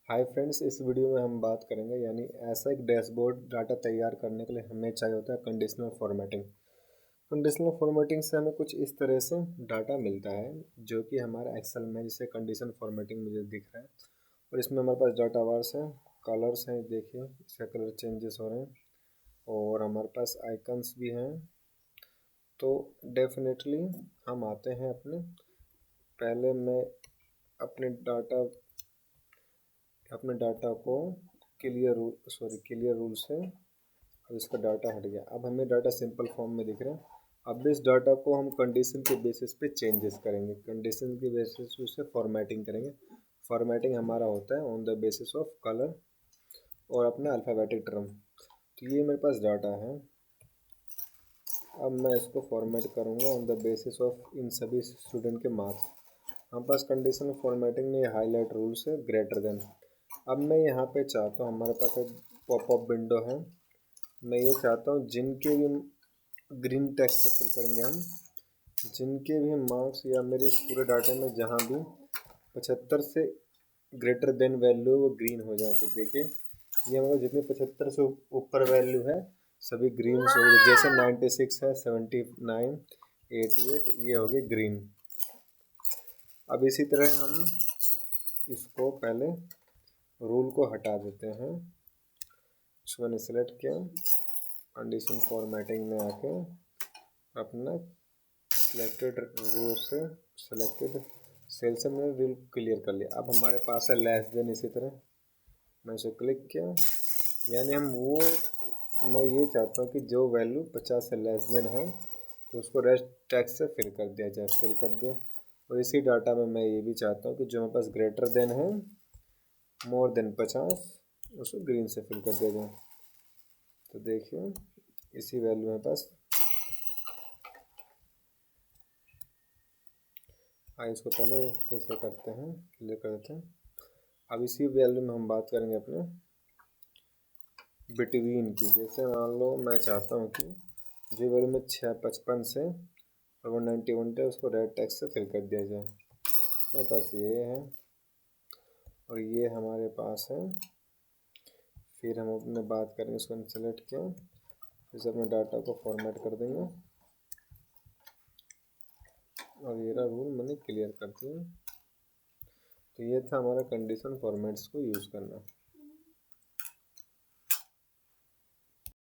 Hi friends, इस video में हम बात करेंगे यानी ऐसा एक डैशबोर्ड डाटा तैयार करने के लिए हमें चाहिए होता है कंडीशनल फॉर्मेटिंग। कंडीशनल फॉर्मेटिंग से हमें कुछ इस तरह से डाटा मिलता है जो कि हमारा एक्सेल में जिसे कंडीशन फॉर्मेटिंग मुझे दिख रहा है। और इसमें हमारे पास डाटा बार्स हैं, कलर्स हैं, देखिए इसका कलर चेंजेस हो रहे हैं और हमारे पास आइकन्स भी हैं। तो डेफिनेटली हम आते हैं पहले मैं अपने डाटा को क्लियर रूल से अब इसका डाटा हट गया। अब हमें डाटा सिंपल फॉर्म में दिख रहा है। अब इस डाटा को हम कंडीशन के बेसिस पे चेंजेस करेंगे, कंडीशन के बेसिस पे उसे फॉर्मेटिंग करेंगे। फॉर्मेटिंग हमारा होता है on the basis of colour और अपना अल्फ़ाबेटिक टर्म। तो ये मेरे पास डाटा है। अब मैं इसको फॉर्मेट करूँगा ऑन द बेसिस ऑफ इन सभी स्टूडेंट के मार्क्स। हमारे पास कंडीशन फॉर्मेटिंग में हाईलाइट रूल्स है ग्रेटर देन। अब मैं यहाँ पे चाहता हूँ, हमारे पास एक पॉपअप विंडो है, मैं ये चाहता हूँ जिनके भी ग्रीन टेक्स्ट से फिल करेंगे हम, जिनके भी मार्क्स या मेरे इस पूरे डाटे में जहाँ भी 75 से ग्रेटर देन वैल्यू वो ग्रीन हो जाए। तो देखिए ये मतलब जितने 75 से ऊपर वैल्यू है सभी ग्रीन हो गए। जैसे 96 है, 79, 88 ये हो गए ग्रीन। अब इसी तरह हम इसको पहले रूल को हटा देते हैं। इसको मैंने सेलेक्ट किया, कंडीशन फॉर्मेटिंग में आके अपना सिलेक्टेड रो से सिलेक्टेड सेल से मैंने रूल क्लियर कर लिया। अब हमारे पास है लेस देन। इसी तरह मैं इसे क्लिक किया, यानी मैं ये चाहता हूँ कि जो वैल्यू 50 से लेस देन है तो उसको रेस्ट टेक्स्ट से फिल कर दिया जाए, फिल कर दिया। और इसी डाटा में मैं ये भी चाहता हूँ कि जो मेरे पास ग्रेटर देन है, मोर देन 50, उसको ग्रीन से फिल कर दिया जाए। तो देखिए इसी वैल्यू मेरे पास इसको पहले फिर से करते हैं, क्लियर कर देते हैं। अब इसी वैल्यू में हम बात करेंगे अपने बिटवीन की। जैसे मान लो मैं चाहता हूँ कि जो वैल्यू में 55 से 191 है उसको रेड टेक्स्ट से फिल कर दिया जाए। तो मेरे पास ये है और ये हमारे पास है। फिर हम अपने बात करेंगे, इसको सेलेक्ट किया, फिर अपने डाटा को फॉर्मेट कर देंगे और ये रूल मैंने क्लियर कर दिया। तो ये था हमारा कंडीशन फॉर्मेट्स को यूज़ करना।